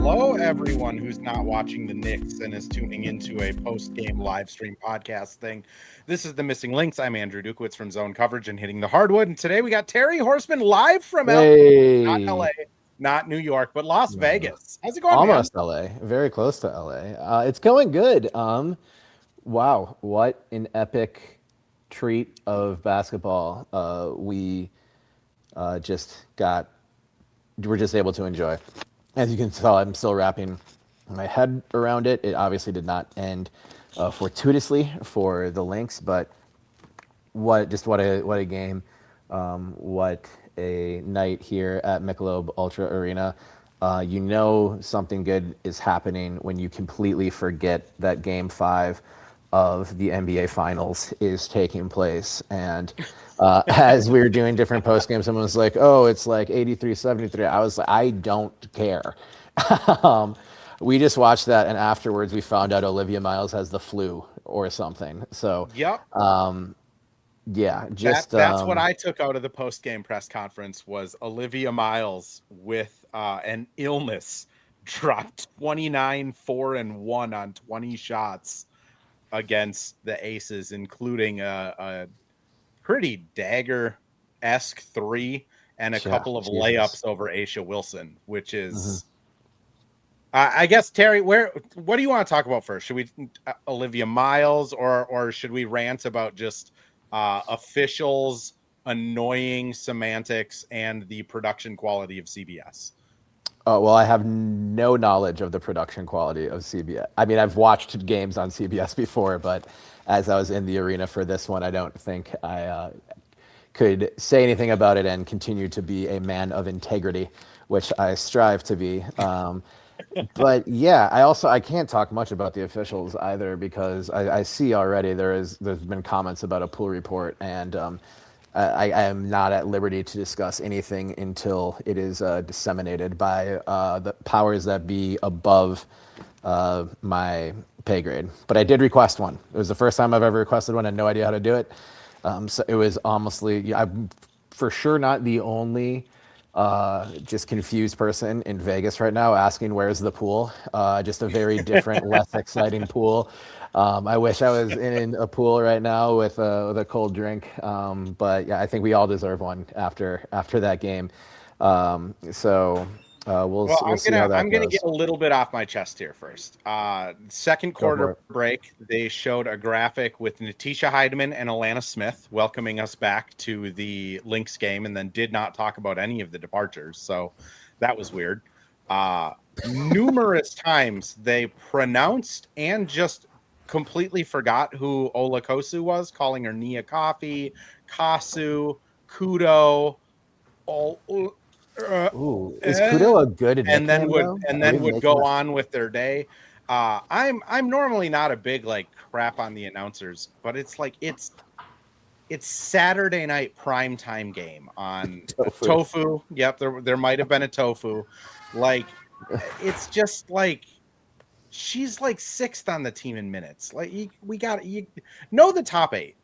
Hello, everyone who's not watching the Knicks and is tuning into a post-game live stream podcast thing. This is the Missing Links. I'm Andrew Dukowitz from Zone Coverage and Hitting the Hardwood. And today we got Terry Horstman live from not LA, not New York, but Las Vegas. How's it going, Almost man? LA, very close to LA. It's going good. Wow, what an epic treat of basketball we we're just able to enjoy. As you can tell, I'm still wrapping my head around it. It obviously did not end fortuitously for the Lynx, but what a game, what a night here at Michelob Ultra Arena. You know something good is happening when you completely forget that Game 5 of the NBA Finals is taking place. And as we were doing different post games, someone was like, "Oh, it's like 83-73." I was like, "I don't care." We just watched that, and afterwards we found out Olivia Miles has the flu or something. So, Yep. Yeah, That's what I took out of the post-game press conference was Olivia Miles with an illness dropped 29, 4 and 1 on 20 shots against the Aces, including a pretty dagger-esque 3 and a couple of layups over Aisha Wilson, which is I guess, Terry, what do you want to talk about first? Should we Olivia Miles or should we rant about just officials, annoying semantics, and the production quality of CBS? Well, I have no knowledge of the production quality of CBS. I mean, I've watched games on CBS before, but as I was in the arena for this one, I don't think I could say anything about it and continue to be a man of integrity, which I strive to be. But yeah, I can't talk much about the officials either because I see already there's been comments about a pool report, and I am not at liberty to discuss anything until it is disseminated by the powers that be above my pay grade. But I did request one. It was the first time I've ever requested one. I had no idea how to do it. So it was I'm for sure not the only just confused person in Vegas right now asking where's the pool. Just a very different, less exciting pool. I wish I was in a pool right now with a cold drink. But yeah, I think we all deserve one after that game. We'll see how that I'm gonna goes. get a little bit off my chest here first. Second quarter break, they showed a graphic with Natisha Heidemann and Alana Smith welcoming us back to the Lynx game, and then did not talk about any of the departures. So that was weird. Numerous times they pronounced and just completely forgot who Ola Kosu was, calling her Nia Coffee, Kasu, Kudo, is Kudo a good and then nickname, would go on with their day. I'm normally not a big crap on the announcers, but it's Saturday night primetime game on Tofu. Yep, there might have been a Tofu. It's just she's 6th on the team in minutes. We got you know the top 8.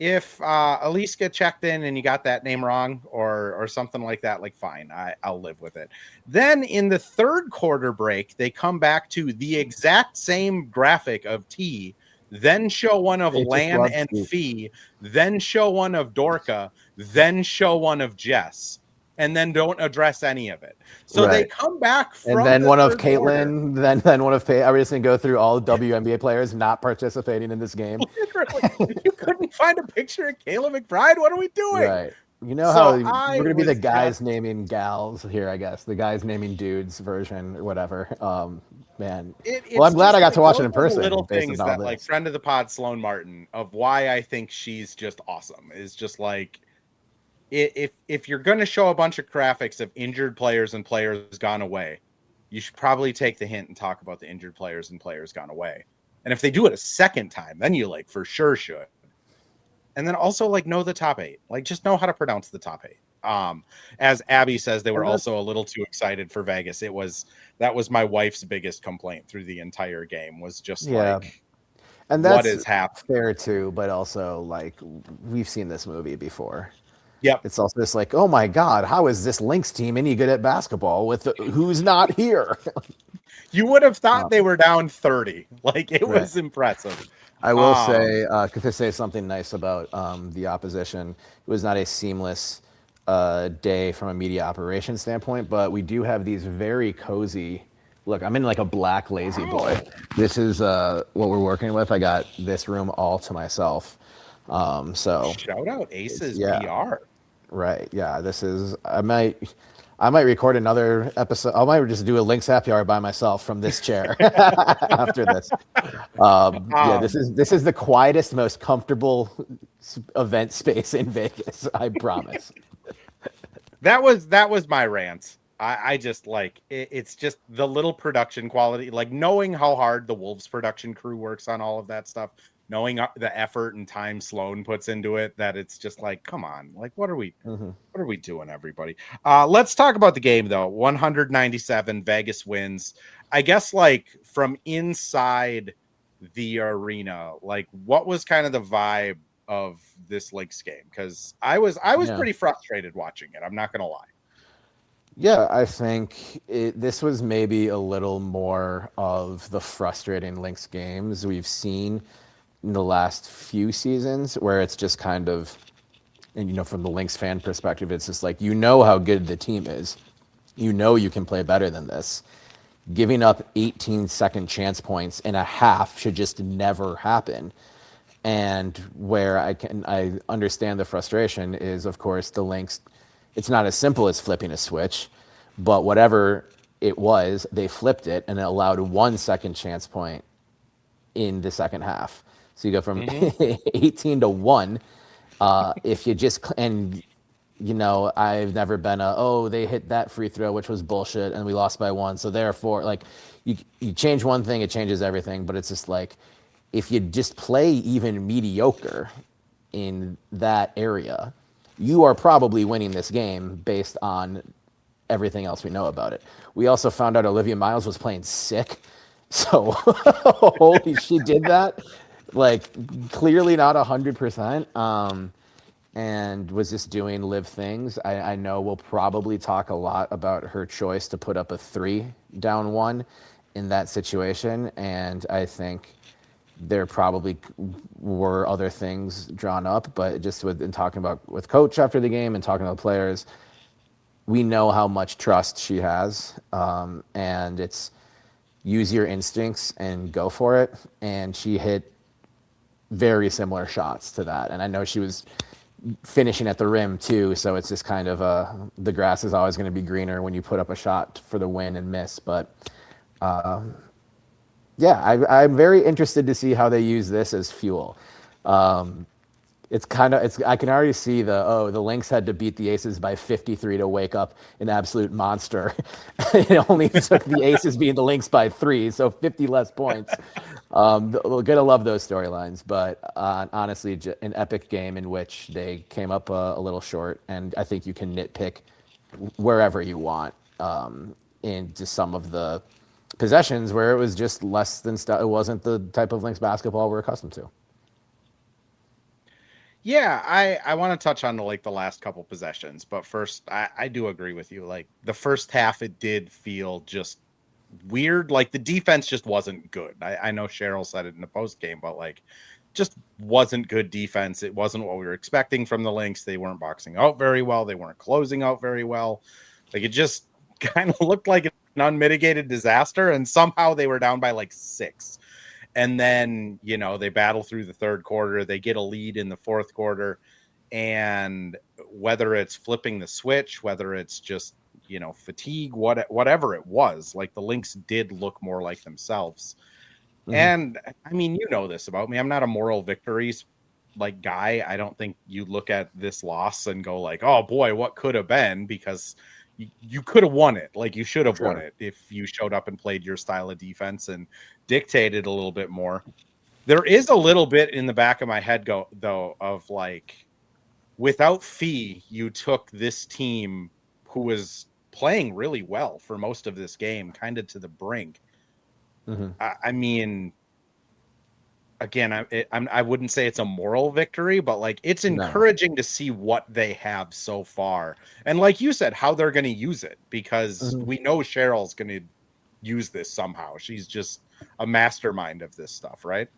If Aliska checked in and you got that name wrong or something like that, fine, I'll live with it. Then in the third quarter break, they come back to the exact same graphic of T, then show one of Lan and Fee, then show one of Dorka, then show one of Jess, and then don't address any of it. So They come back from and then one of Caitlin, then one of Pay. Are we just gonna go through all WNBA players not participating in this game? You couldn't find a picture of Kayla McBride? What are we doing? Right. You know how we're gonna be the guys naming gals here, I guess. The guys naming dudes version or whatever. Man. I'm glad I got to watch it in person. Little things that friend of the pod, Sloan Martin, of why I think she's just awesome is just if you're going to show a bunch of graphics of injured players and players gone away, you should probably take the hint and talk about the injured players and players gone away. And if they do it a second time, then you for sure should. And then also know the top 8, just know how to pronounce the top 8. As Abby says, they were also a little too excited for Vegas. That was my wife's biggest complaint through the entire game was just and that's what is happening. Fair too, but also we've seen this movie before. Yep. It's also just like, oh my God, how is this Lynx team any good at basketball with who's not here? You would have thought Uh, they were down 30. Like, it right. was impressive. I will Um, say, to say something nice about the opposition, it was not a seamless day from a media operations standpoint, but we do have these very cozy. Look, I'm in like a black lazy boy. wow. This is what we're working with. I got this room all to myself. So Shout out it's, Aces yeah, PR. right. Yeah, this is. I might record another episode. I might just do a Lynx happy hour by myself from this chair after this. Yeah, this Um, is this is the quietest, most comfortable event space in Vegas. I promise. that was my rant. I just like it's just the little production quality, like knowing how hard the Wolves production crew works on all of that stuff, knowing the effort and time Sloan puts into it, that it's just like, come on, like Hmm. what are we doing, everybody? Let's talk about the game though. 197, Vegas wins. I guess like from inside the arena, like what was kind of the vibe of this Lakes game? Because I was Yeah, pretty frustrated watching it. I'm not gonna lie. yeah. I think this was maybe a little more of the frustrating Lynx games we've seen in the last few seasons, where it's just kind of, and from the Lynx fan perspective, it's just like how good the team is. You can play better than this. Giving up 18-second chance points in a half should just never happen. And where I understand the frustration is, of course, the Lynx. It's not as simple as flipping a switch, but whatever it was, they flipped it and it allowed 1 second chance point in the second half. So you go from Hmm. 18 to 1. If you just, and I've never been they hit that free throw, which was bullshit, and we lost by 1. So therefore, like, you change one thing, it changes everything. But it's just like, if you just play even mediocre in that area, you are probably winning this game based on everything else we know about it. We also found out Olivia Miles was playing sick. So, holy, she did that. Like, clearly not 100%. And was just doing live things. I know we'll probably talk a lot about her choice to put up a 3 down 1 in that situation. And I think there probably were other things drawn up, but just in talking about with coach after the game and talking to the players, we know how much trust she has, and it's use your instincts and go for it. And she hit very similar shots to that, and I know she was finishing at the rim too, so it's just kind of the grass is always going to be greener when you put up a shot for the win and miss. But yeah, I'm very interested to see how they use this as fuel. It's I can already see the Lynx had to beat the Aces by 53 to wake up an absolute monster. It only took the Aces beating the Lynx by 3, so 50 less points. We're gonna love those storylines, but honestly, an epic game in which they came up a little short, and I think you can nitpick wherever you want into some of the possessions where it was just less than stuff. It wasn't the type of Lynx basketball we're accustomed to. Yeah, I want to touch on the last couple possessions, but first I do agree with you. Like the first half, it did feel just weird. Like the defense just wasn't good. I know Cheryl said it in the post game, but like just wasn't good defense. It wasn't what we were expecting from the Lynx. They weren't boxing out very well. They weren't closing out very well. Like it just kind of looked like an unmitigated disaster, and somehow they were down by like 6. And then, they battle through the third quarter. They get a lead in the fourth quarter. And whether it's flipping the switch, whether it's just, fatigue, whatever it was, like the Lynx did look more like themselves. Mm-hmm. And I mean, you know this about me. I'm not a moral victories like guy. I don't think you look at this loss and go like, oh boy, what could have been, because you could have won it. Like you should have won Sure. it if you showed up and played your style of defense and dictated a little bit more. There is a little bit in the back of my head though of like, without Fee, you took this team who was playing really well for most of this game kind of to the brink. Mm-hmm. I mean, again, I wouldn't say it's a moral victory, but like it's No. encouraging to see what they have so far. And like you said, how they're going to use it, because Mhm. we know Cheryl's going to use this somehow. She's just a mastermind of this stuff, right?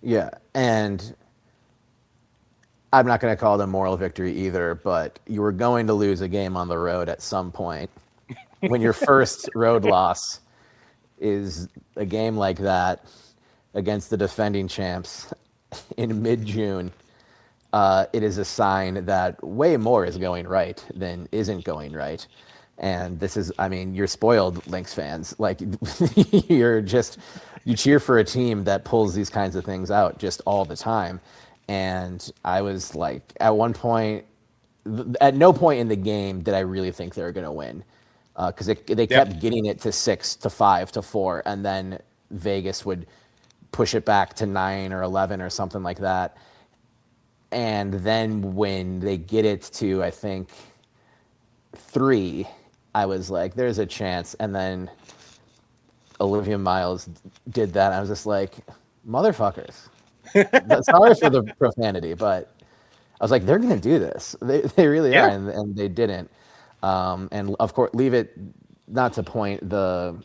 Yeah, and I'm not going to call it a moral victory either, but you were going to lose a game on the road at some point. When your first road loss is a game like that against the defending champs in mid-June, it is a sign that way more is going right than isn't going right. And this is, I mean, you're spoiled, Lynx fans. Like, you're just, you cheer for a team that pulls these kinds of things out just all the time. And I was like, at one point, at no point in the game did I really think they were going to win. Because they Yep. kept getting it to 6 to 5 to 4. And then Vegas would push it back to 9 or 11 or something like that. And then when they get it to, I think, 3, I was like, there's a chance. And then Olivia Miles did that. And I was just like, motherfuckers. Sorry for the profanity, but I was like, they're going to do this. They really are. Yeah. And they didn't. And of course, leave it not to point the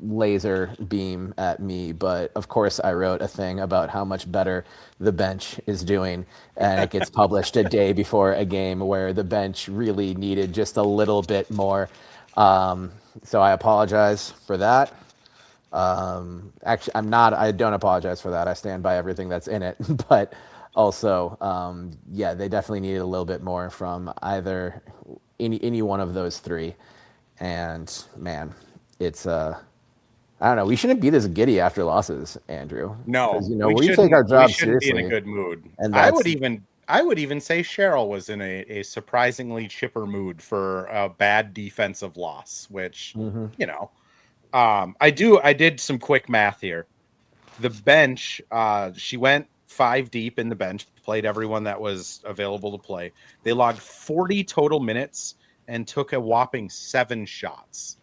laser beam at me, but of course I wrote a thing about how much better the bench is doing, and it gets published a day before a game where the bench really needed just a little bit more. So I apologize for that. Actually, I don't apologize for that. I stand by everything that's in it, but also, yeah, they definitely needed a little bit more from either any one of those three. And man, it's I don't know. We shouldn't be this giddy after losses, Andrew, No, because we take our we job shouldn't be in a seriously, good mood. and I that's would even say Cheryl was in a surprisingly chipper mood for a bad defensive loss, which, mhm. you know, I did some quick math here. The bench, she went 5 deep in the bench, played everyone that was available to play. They logged 40 total minutes and took a whopping 7 shots.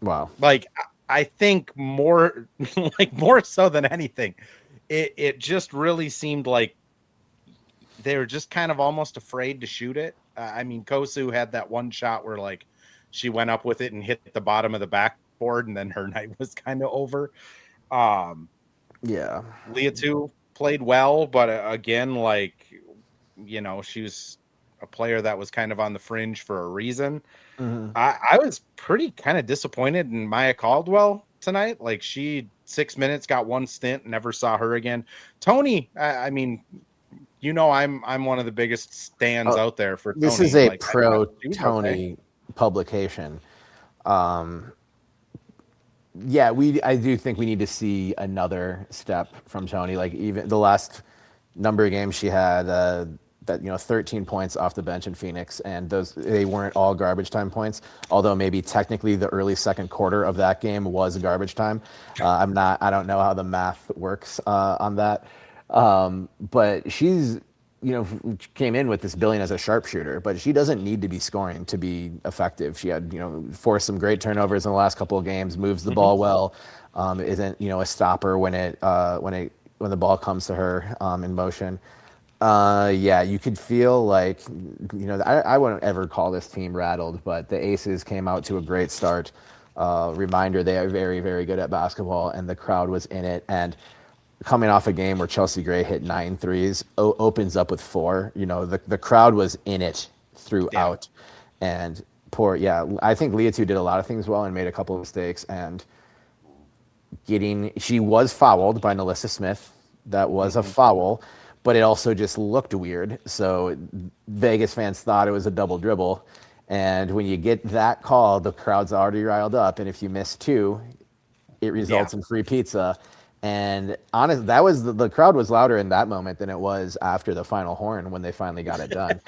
Wow. Like, I think more like more so than anything, it just really seemed like they were just kind of almost afraid to shoot it. I mean, Kosu had that one shot where like she went up with it and hit the bottom of the backboard, and then her night was kind of over. Um, Yeah. Leah too played well, but again, like, she was a player that was kind of on the fringe for a reason. Mhm. I was pretty kind of disappointed in Maya Caldwell tonight. Like, she 6 minutes, got one stint, never saw her again. Tony, I mean, I'm one of the biggest stands Oh, out there for this is Tony. a Like, I thought pro she was okay. Tony publication. Um, yeah, I do think we need to see another step from Tony. Like, even the last number of games she had, 13 points off the bench in Phoenix, and they weren't all garbage time points. Although maybe technically the early second quarter of that game was garbage time. I don't know how the math works on that, but she's came in with this billing as a sharpshooter, but she doesn't need to be scoring to be effective. She had, forced some great turnovers in the last couple of games, moves the ball well, isn't, a stopper when the ball comes to her in motion. Yeah, you could feel like, I wouldn't ever call this team rattled, but the Aces came out to a great start. Reminder, they are very, very good at basketball, and the crowd was in it. And coming off a game where Chelsea Gray hit 9 threes, opens up with 4. The crowd was in it Yeah. throughout. And I think Leah too did a lot of things well and made a couple of mistakes. And she was fouled by Nalissa Smith. That was a Mhm. foul, but it also just looked weird. So Vegas fans thought it was a double dribble. And when you get that call, the crowd's already riled up. And if you miss 2, it Yeah. results in free pizza. And honest, that was the crowd was louder in that moment than it was after the final horn when they finally got it done.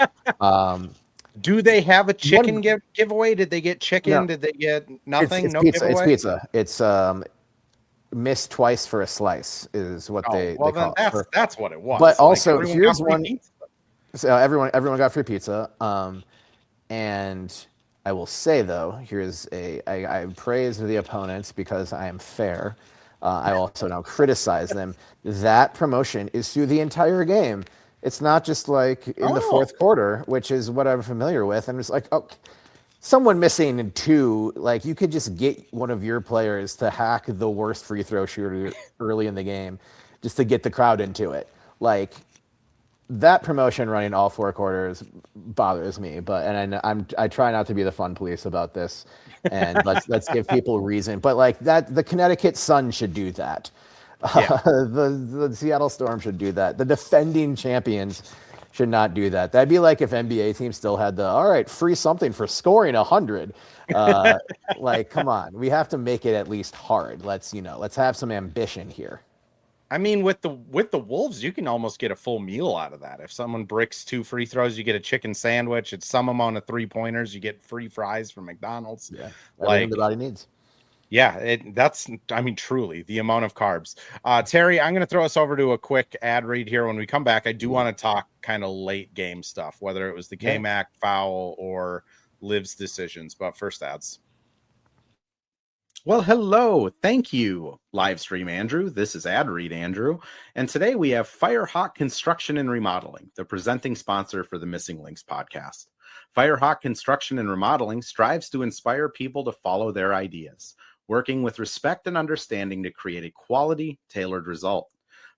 Do they have a chicken One giveaway? Did they get No, chicken? Did they get it's nothing? it's No pizza. It's giveaway? pizza. It's missed twice for a slice is what Oh, they well, then call it. that's what it But was. Like, also everyone got here's free one. pizza. So everyone got free pizza. And I will say though, I praise the opponents because I am fair. I also now criticize them. That promotion is through the entire game. It's not just like in the Oh, fourth quarter, which is what I'm familiar with. And it's like, oh, someone missing in two, like you could just get one of your players to hack the worst free throw shooter early in the game just to get the crowd into it. Like that promotion running all four quarters bothers me, but I try not to be the fun police about this, and let's give people reason. But like that, the Connecticut Sun should do that. yeah. The Seattle Storm should do that. The defending champions should not do that. That'd be like if NBA teams still had the all right free something for scoring 100. Like, come on, we have to make it at least hard. Let's have some ambition here. I mean, with the Wolves, you can almost get a full meal out of that. If someone bricks 2 free throws, you get a chicken sandwich. It's some amount of 3-pointers, you get free fries from McDonald's. Yeah, like the body needs. Yeah, I mean, truly the amount of carbs. Terry, I'm going to throw us over to a quick ad read here. When we come back, I do want to talk kind of late game stuff, whether it was the K-Mac foul or Liv's decisions. But first, ads. Well, hello. Thank you, Livestream Andrew. This is Ad Read Andrew. And today we have Firehawk Construction and Remodeling, the presenting sponsor for the Missing Links podcast. Firehawk Construction and Remodeling strives to inspire people to follow their ideas, working with respect and understanding to create a quality, tailored result.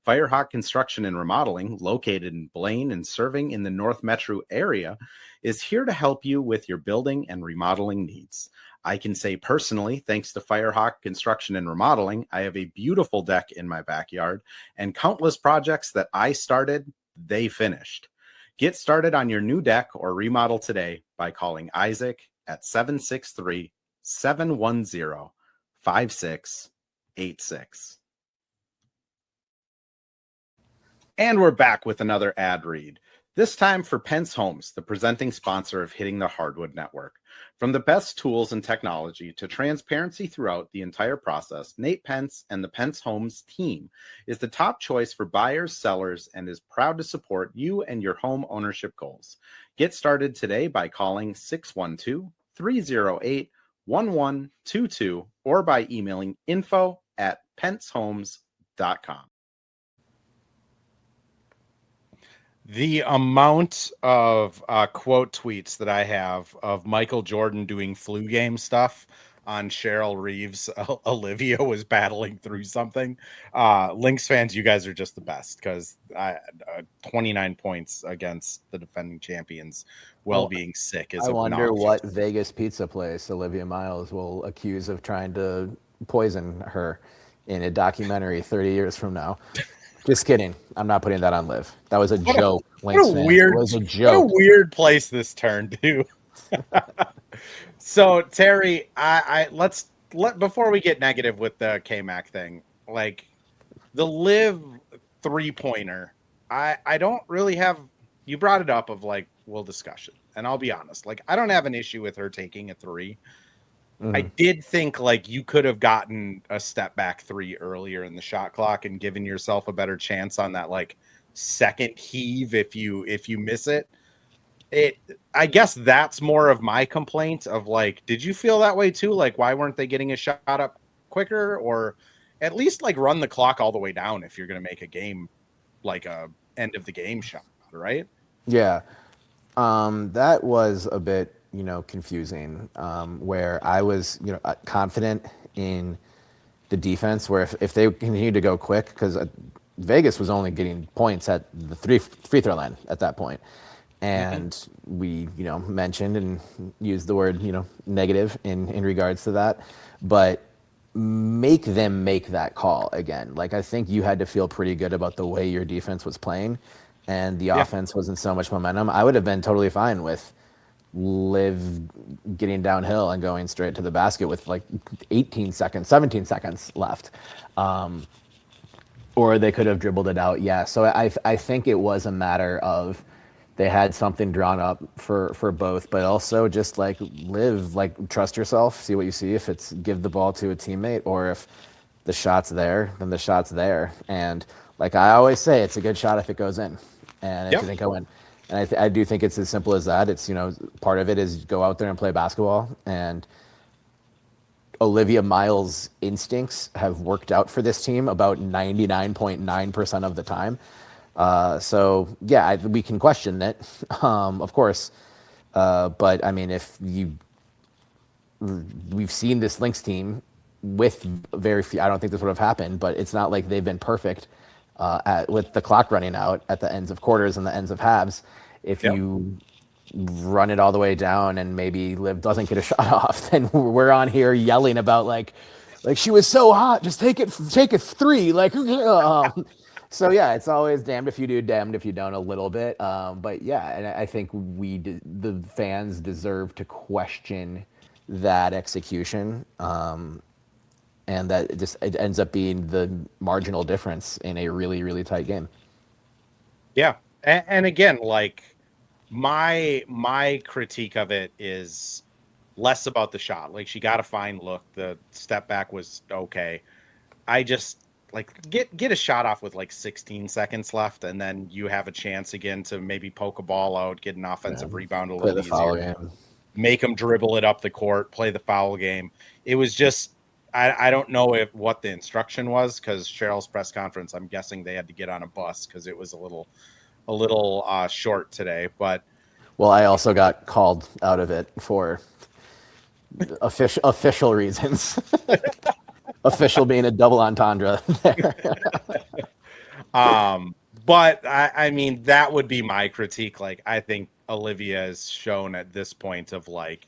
Firehawk Construction and Remodeling, located in Blaine and serving in the North Metro area, is here to help you with your building and remodeling needs. I can say personally, thanks to Firehawk Construction and Remodeling, I have a beautiful deck in my backyard and countless projects that I started, they finished. Get started on your new deck or remodel today by calling Isaac at 763-710-5686. And we're back with another ad read. This time for Pence Homes, the presenting sponsor of Hitting the Hardwood Network. From the best tools and technology to transparency throughout the entire process, Nate Pence and the Pence Homes team is the top choice for buyers, sellers, and is proud to support you and your home ownership goals. Get started today by calling 612-308-1122 or by emailing info@pencehomes.com. The amount of quote tweets that I have of Michael Jordan doing flu game stuff on Cheryl Reeves, Olivia was battling through something. Lynx fans, you guys are just the best because 29 points against the defending champions while being sick is I wonder obnoxious. what Vegas pizza place Olivia Miles will accuse of trying to poison her in a documentary 30 years from now. Just kidding. I'm not putting that on Liv. That was a joke. What a weird place this turned to. So Terry, let's before we get negative with the K-Mac thing, like the Liv 3-pointer, I don't really have. You brought it up of like we'll discuss it, and I'll be honest, like I don't have an issue with her taking a 3. I did think like you could have gotten a step back 3 earlier in the shot clock and given yourself a better chance on that like second heave if you miss it. I guess that's more of my complaint of like, did you feel that way too? Like, why weren't they getting a shot up quicker, or at least like run the clock all the way down if you're going to make a game like a end of the game shot, right? Yeah. That was a bit, confusing, where I was, confident in the defense, where if they continued to go quick, because Vegas was only getting points at the free throw line at that point. And we, mentioned and used the word, negative in regards to that, but make them make that call again. Like, I think you had to feel pretty good about the way your defense was playing, and the offense wasn't so much momentum. I would have been totally fine with Liv getting downhill and going straight to the basket with like 17 seconds left. Or they could have dribbled it out. Yeah. So I think it was a matter of they had something drawn up for both, but also just like Liv, like trust yourself, see what you see. If it's give the ball to a teammate, or if the shot's there, then the shot's there. And like I always say, it's a good shot if it goes in, and it didn't go in. And I do think it's as simple as that. It's, part of it is go out there and play basketball and Olivia Miles' instincts have worked out for this team about 99.9% of the time. So yeah, we can question it, of course. But I mean, we've seen this Lynx team with very few. I don't think this would have happened, but it's not like they've been perfect with the clock running out at the ends of quarters and the ends of halves. If Yep. you run it all the way down and maybe Liv doesn't get a shot off, then we're on here yelling about like she was so hot, just take it 3. So yeah, it's always damned if you do, damned if you don't a little bit. But yeah, and I think the fans deserve to question that execution. And that it ends up being the marginal difference in a really, really tight game. Yeah. And again, like my critique of it is less about the shot. Like she got a fine look. The step back was okay. I just like get a shot off with like 16 seconds left, and then you have a chance again to maybe poke a ball out, get an offensive rebound a Play little the foul easier, game. make them dribble it up the court, play the foul game. It was just I don't know what the instruction was, because Cheryl's press conference, I'm guessing they had to get on a bus because it was a little short today. But Well, I also got called out of it for official reasons. Official being a double entendre there. But I mean, that would be my critique. Like, I think Olivia has shown at this point of like,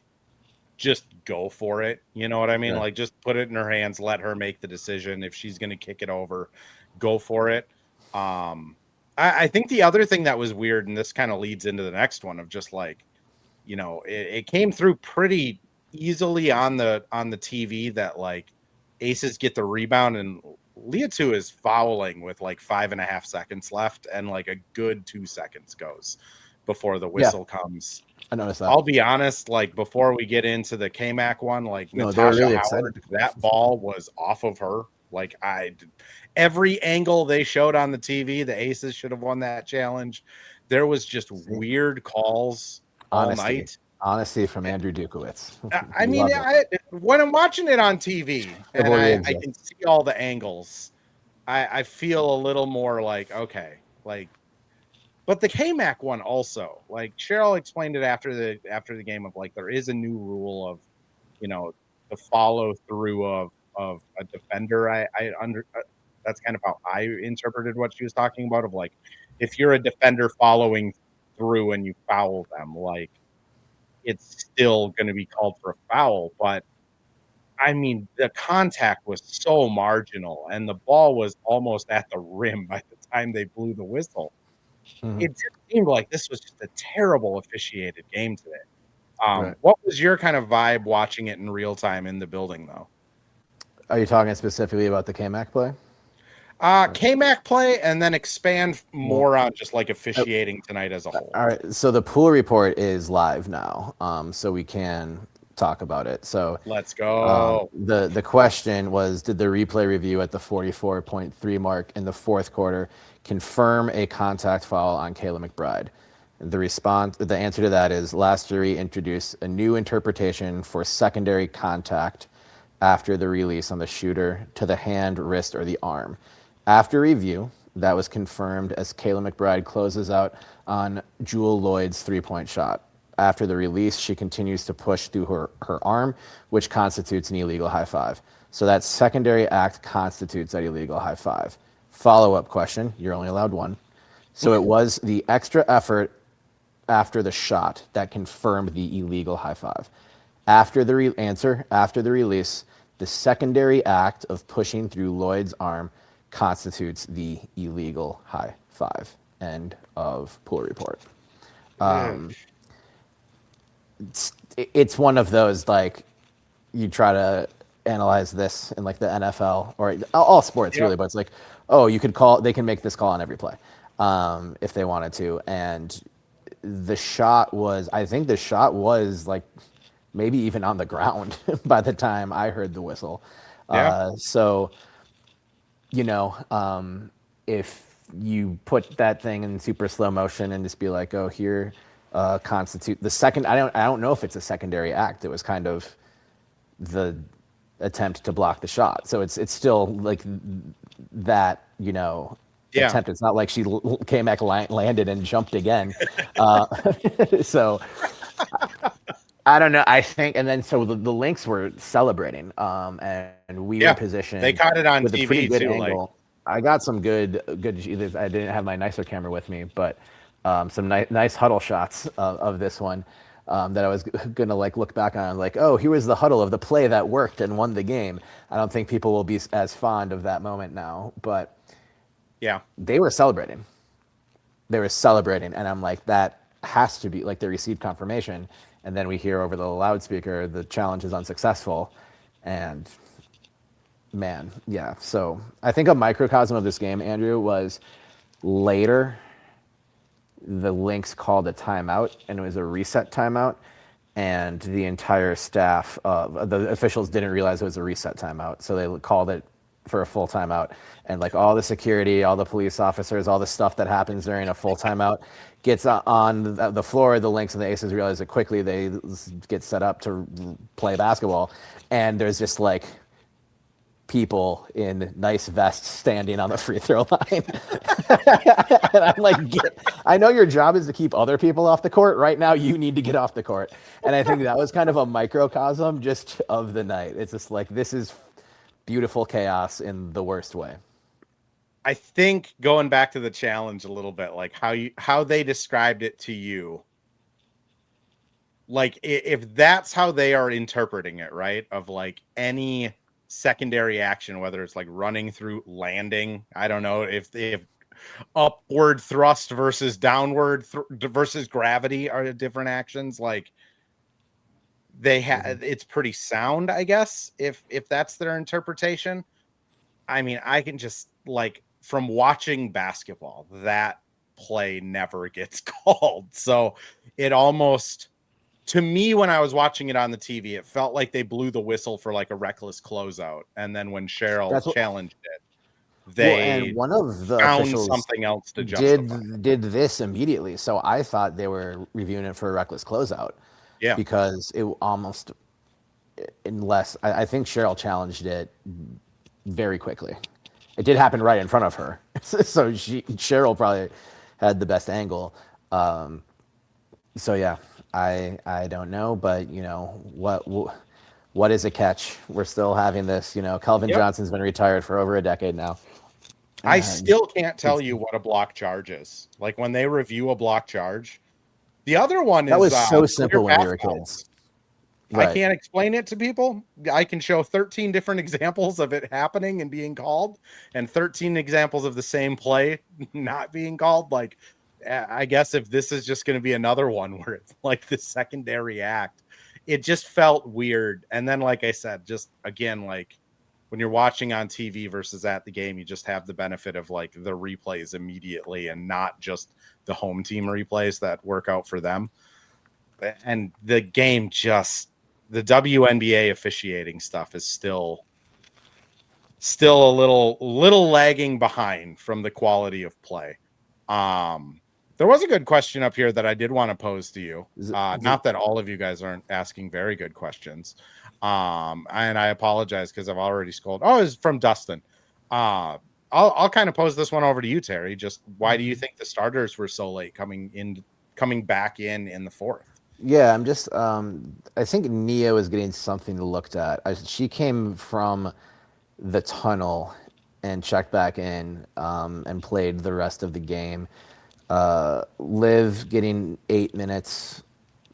just go for it. You know what I mean? Yeah. Like, just put it in her hands, let her make the decision. If she's going to kick it over, go for it. I think the other thing that was weird, and this kind of leads into the next one, of just like, you know, it came through pretty easily on the TV that like Aces get the rebound and Liatu is fouling with like 5.5 seconds left, and like a good 2 seconds goes before the whistle comes. I noticed that. I'll be honest, like before we get into the K-Mac one, like No, they were Natasha really Howard, excited. that ball was off of her. Like every angle they showed on the TV, the Aces should have won that challenge. There was just weird calls all night. Honesty from Andrew Dukowitz. I mean, when I'm watching it on TV and I can see all the angles, I feel a little more like, okay, like, but the K-Mac one also, like Cheryl explained it after the game of like, there is a new rule of, you know, the follow through of a defender. That's kind of how I interpreted what she was talking about, of like, if you're a defender following through and you foul them, like, it's still going to be called for a foul. But I mean, the contact was so marginal and the ball was almost at the rim by the time they blew the whistle. Mm-hmm. It just seemed like this was just a terrible officiated game today. Right. What was your kind of vibe watching it in real time in the building, though? Are you talking specifically about the K-Mac play? K-Mac play, and then expand more on just like officiating tonight as a whole. All right. So the pool report is live now, so we can talk about it. So let's go. The question was, did the replay review at the 44.3 mark in the fourth quarter confirm a contact foul on Kayla McBride? The answer to that is, last jury introduced a new interpretation for secondary contact after the release on the shooter to the hand, wrist, or the arm. After review, that was confirmed as Kayla McBride closes out on Jewel Lloyd's three-point shot. After the release, she continues to push through her arm, which constitutes an illegal high five. So that secondary act constitutes that illegal high five. Follow-up question, you're only allowed one. So it was the extra effort after the shot that confirmed the illegal high five. After the release, the secondary act of pushing through Lloyd's arm constitutes the illegal high five. End of pool report. It's one of those, like, you try to analyze this in like the NFL or all sports, really, but it's like, oh, they can make this call on every play if they wanted to. And I think the shot was like maybe even on the ground by the time I heard the whistle. So, you know, if you put that thing in super slow motion and just be like, oh, here constitute the second. I don't know if it's a secondary act. It was kind of the attempt to block the shot. So it's still like that, Yeah. attempt. It's not like she came back, landed, and jumped again. So I don't know. I think, and then so the Lynx were celebrating, and we were Yeah. positioned. They caught it on with a pretty TV good too. angle. I got some good. I didn't have my nicer camera with me, but some nice huddle shots of this one that I was gonna like look back on, like, oh, here was the huddle of the play that worked and won the game. I don't think people will be as fond of that moment now, but yeah, they were celebrating. They were celebrating, and I'm like, that has to be like they received confirmation. And then we hear over the loudspeaker, the challenge is unsuccessful, and man, yeah. So I think a microcosm of this game, Andrew, was later the Lynx called a timeout, and it was a reset timeout, and the entire staff, the officials didn't realize it was a reset timeout, so they called it for a full timeout, and like all the security, all the police officers, all the stuff that happens during a full timeout gets on the floor. The Lynx and the Aces realize it quickly. They get set up to play basketball, and there's just like people in nice vests standing on the free throw line. And I'm like, I know your job is to keep other people off the court. Right now, you need to get off the court. And I think that was kind of a microcosm just of the night. It's just like, this is beautiful chaos in the worst way. I think going back to the challenge a little bit, like how they described it to you, like if that's how they are interpreting it, right? Of like any secondary action, whether it's like running through, landing, I don't know if upward thrust versus downward versus gravity are different actions. Like they have, it's pretty sound, I guess, if that's their interpretation. I mean, I can just like from watching basketball, that play never gets called. So it almost, to me, when I was watching it on the TV, it felt like they blew the whistle for like a reckless closeout. And then when Cheryl challenged it, they and one of the found officials something else to justify. did this immediately. So I thought they were reviewing it for a reckless closeout. Yeah. Because it almost, unless I think Cheryl challenged it very quickly. It did happen right in front of her. So Cheryl probably had the best angle. So yeah, I don't know, but what is a catch? We're still having this, Kelvin Johnson's been retired for over a decade now. I still can't tell you what a block charge is. Like when they review a block charge, the other one that is was so simple when we were kids. Right. I can't explain it to people. I can show 13 different examples of it happening and being called, and 13 examples of the same play not being called. Like, I guess if this is just going to be another one where it's like the secondary act, it just felt weird. And then, like I said, just again, like when you're watching on TV versus at the game, you just have the benefit of like the replays immediately and not just the home team replays that work out for them. And the game just, the WNBA officiating stuff is still a little lagging behind from the quality of play. There was a good question up here that I did want to pose to you. Not that all of you guys aren't asking very good questions. And I apologize because I've already scrolled. Oh, it's from Dustin. I'll kind of pose this one over to you, Terry. Just why do you think the starters were so late coming back in the fourth? Yeah, I'm just, I think Nia was getting something looked at. She came from the tunnel and checked back in and played the rest of the game. Liv getting 8 minutes,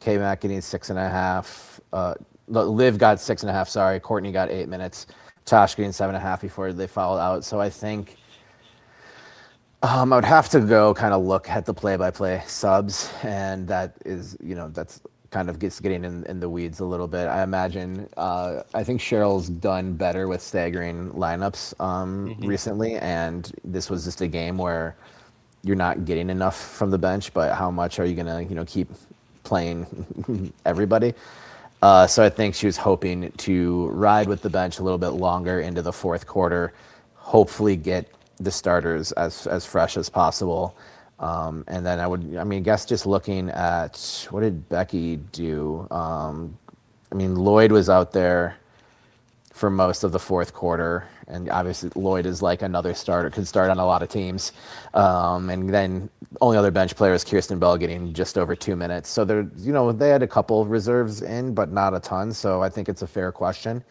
K-Mac getting 6.5. Liv got 6.5, sorry. Courtney got 8 minutes. Tosh getting 7.5 before they fouled out. So I think I would have to go kind of look at the play-by-play subs, and that is, that's kind of getting in the weeds a little bit. I imagine, I think Cheryl's done better with staggering lineups recently, and this was just a game where you're not getting enough from the bench, but how much are you going to, keep playing everybody? So I think she was hoping to ride with the bench a little bit longer into the fourth quarter, hopefully get the starters as fresh as possible. And then I guess just looking at what did Becky do? Lloyd was out there for most of the fourth quarter. And obviously Lloyd is like another starter, could start on a lot of teams. And then only other bench player is Kirsten Bell getting just over 2 minutes. So they had a couple of reserves in, but not a ton. So I think it's a fair question.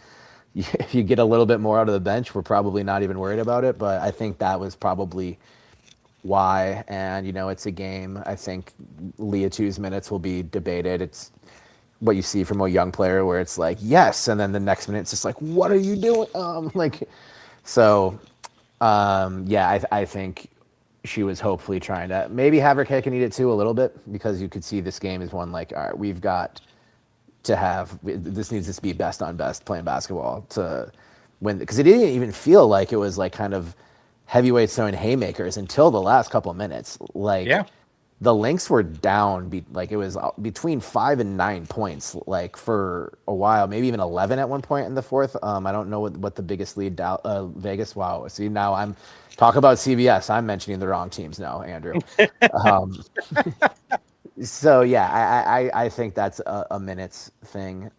If you get a little bit more out of the bench, we're probably not even worried about it. But I think that was probably why. And, it's a game. I think Leah Two's minutes will be debated. It's what you see from a young player where it's like, yes. And then the next minute it's just like, what are you doing? I think she was hopefully trying to maybe have her cake and eat it too a little bit, because you could see this game is one like, all right, we've got to have, this needs to be best on best playing basketball to win. Because it didn't even feel like it was like kind of heavyweights throwing haymakers until the last couple of minutes. Yeah. The Lynx were down, it was between 5 and 9 points, for a while, maybe even 11 at one point in the fourth. I don't know what the biggest lead, Vegas. Wow. See, now I'm talking about CBS. I'm mentioning the wrong teams now, Andrew. So yeah, I think that's a minutes thing.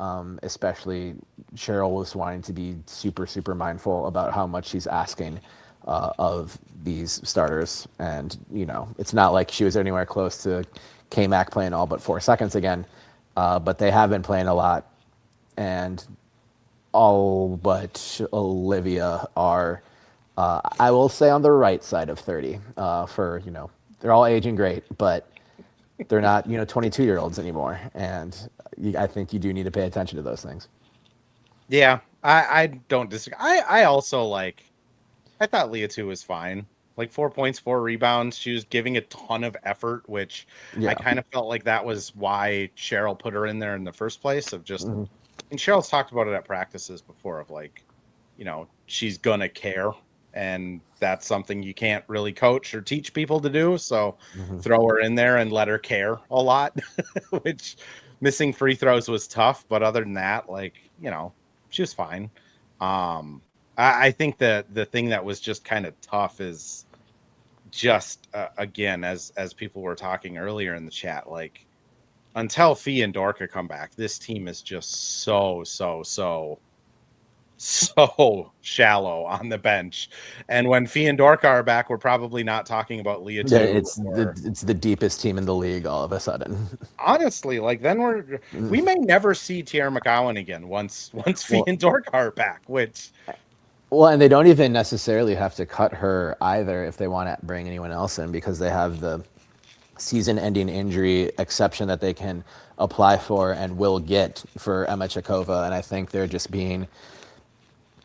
Especially Cheryl was wanting to be super, super mindful about how much she's asking of these starters. And, it's not like she was anywhere close to K-Mac playing all but 4 seconds again. But they have been playing a lot. And all but Olivia are, I will say, on the right side of 30. They're all aging great, but they're not, 22-year-olds anymore. And I think you do need to pay attention to those things. Yeah, I don't disagree. I also I thought Leah 2 was fine. 4 points, 4 rebounds. She was giving a ton of effort, which I kind of felt like that was why Cheryl put her in there in the first place. Of just, and Cheryl's talked about it at practices before. Of she's gonna care, and that's something you can't really coach or teach people to do. So throw her in there and let her care a lot. Which missing free throws was tough, but other than that, she was fine. I think that the thing that was just kind of tough is just, again, as people were talking earlier in the chat, until Fee and Dorka come back, this team is just so shallow on the bench. And when Fee and Dorka are back, we're probably not talking about Leah 2. Yeah, it's the deepest team in the league all of a sudden. Honestly, then we may never see Tierra McCowan again once Fee and Dorka are back, which... Well, and they don't even necessarily have to cut her either if they want to bring anyone else in, because they have the season-ending injury exception that they can apply for and will get for Emma Chikova, and I think they're just being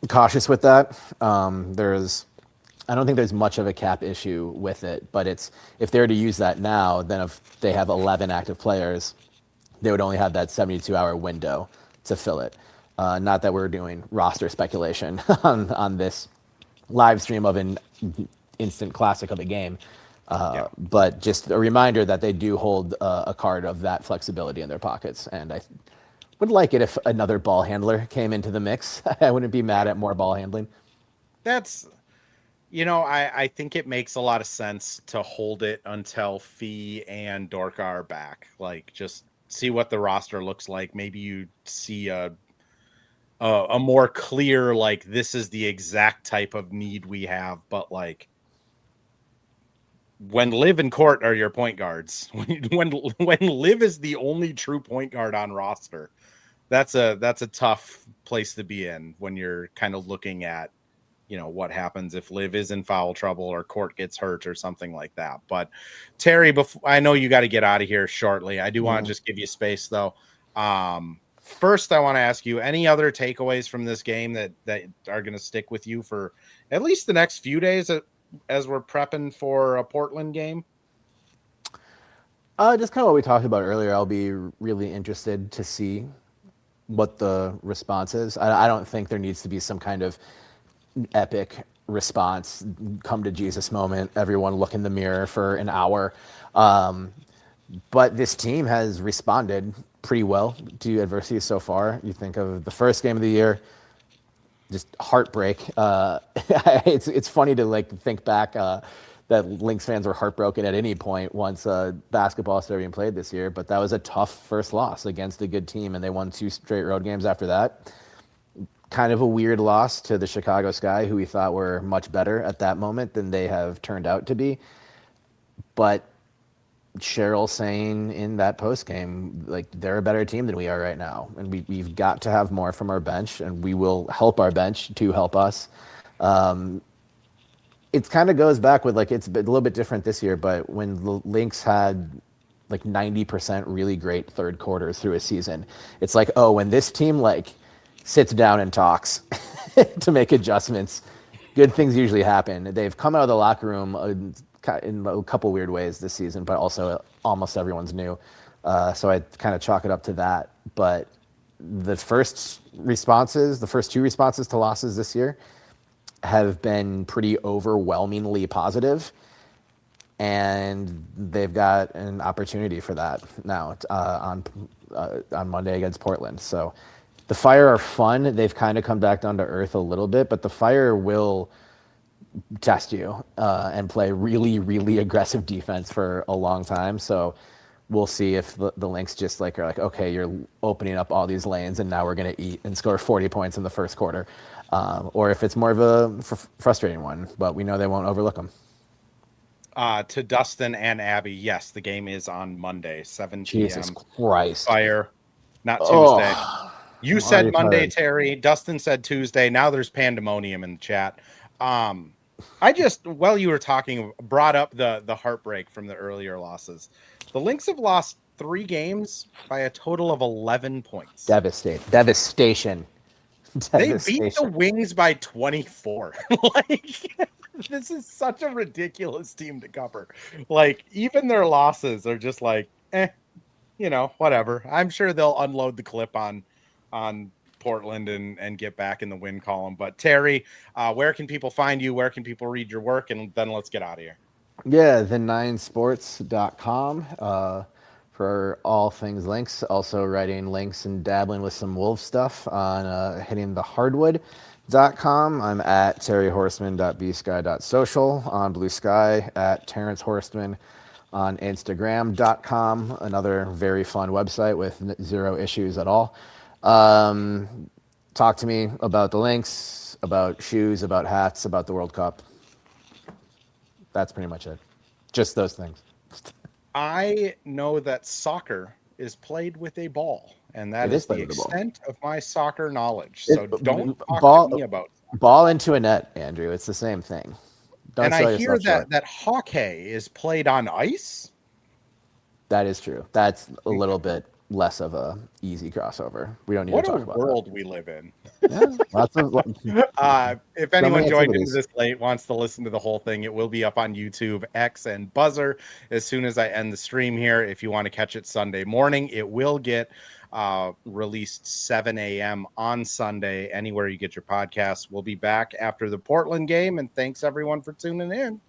cautious with that. I don't think there's much of a cap issue with it, but if they were to use that now, then if they have 11 active players, they would only have that 72-hour window to fill it. Not that we're doing roster speculation on this live stream of an instant classic of a game, but just a reminder that they do hold a card of that flexibility in their pockets. And I would like it if another ball handler came into the mix. I wouldn't be mad at more ball handling. That's, I think it makes a lot of sense to hold it until Fee and Dorka are back. Just see what the roster looks like. Maybe you see a more clear, this is the exact type of need we have. But when Liv and Court are your point guards, when Liv is the only true point guard on roster, that's a tough place to be in when you're kind of looking at, what happens if Liv is in foul trouble or Court gets hurt or something like that. But Terry, I know you got to get out of here shortly. I do want to just give you space though. First, I want to ask you, any other takeaways from this game that are going to stick with you for at least the next few days as we're prepping for a Portland game? Just kind of what we talked about earlier. I'll be really interested to see what the response is. I don't think there needs to be some kind of epic response, come to Jesus moment, everyone look in the mirror for an hour. But this team has responded pretty well to adversity so far. You think of the first game of the year, just heartbreak. It's funny to think back that Lynx fans were heartbroken at any point once basketball started being played this year. But that was a tough first loss against a good team, and they won 2 straight road games after that. kind of a weird loss to the Chicago Sky, who we thought were much better at that moment than they have turned out to be. But Cheryl saying in that post game, like, they're a better team than we are right now, and we've got to have more from our bench, and we will help our bench to help us. It kind of goes back with, like, it's a little bit different this year, but when the Lynx had like 90% really great third quarters through a season, it's like, oh, when this team like sits down and talks to make adjustments, good things usually happen. They've come out of the locker room in a couple weird ways this season, but also almost everyone's new. So I kind of chalk it up to that. But the first two responses to losses this year have been pretty overwhelmingly positive, and they've got an opportunity for that now on Monday against Portland. So the Fire are fun. They've kind of come back down to earth a little bit, but the Fire will test you and play really, really aggressive defense for a long time. So we'll see if the Lynx just like are like, okay, you're opening up all these lanes, and now we're going to eat and score 40 points in the first quarter. Or if it's more of a frustrating one, but we know they won't overlook them. To Dustin and Abby, yes, the game is on Monday, 7 p.m. Jesus Christ. Fire, not Tuesday. You said Already Monday, tired. Terry. Dustin said Tuesday. Now there's pandemonium in the chat. I just, while you were talking, brought up the heartbreak from the earlier losses. The Lynx have lost 3 games by a total of 11 points. Devastation. They beat the Wings by 24. Like, this is such a ridiculous team to cover. Like, even their losses are just like, whatever. I'm sure they'll unload the clip on Portland and get back in the win column. But Terry, where can people find you? Where can people read your work? And then let's get out of here. Yeah, the9sports.com for all things Lynx. Also writing Lynx and dabbling with some Wolves stuff on Hitting the Hardwood.com. I'm at terryhorstman.bsky.social on Blue Sky, at Terrence Horstman on Instagram.com. Another very fun website with 0 issues at all. Talk to me about the Lynx, about shoes, about hats, about the World Cup. That's pretty much it. Just those things. I know that soccer is played with a ball, and that is the extent of my soccer knowledge. So don't talk to me about soccer. Ball into a net, Andrew. It's the same thing. And I hear that hockey is played on ice. That is true. That's a little bit less of a easy crossover. We don't need to talk about that. What a world we live in. Yeah, if anyone joined into this late, wants to listen to the whole thing, it will be up on YouTube, X, and Buzzer as soon as I end the stream here. If you want to catch it Sunday morning, it will get released 7 a.m. on Sunday, anywhere you get your podcasts. We'll be back after the Portland game, and thanks everyone for tuning in.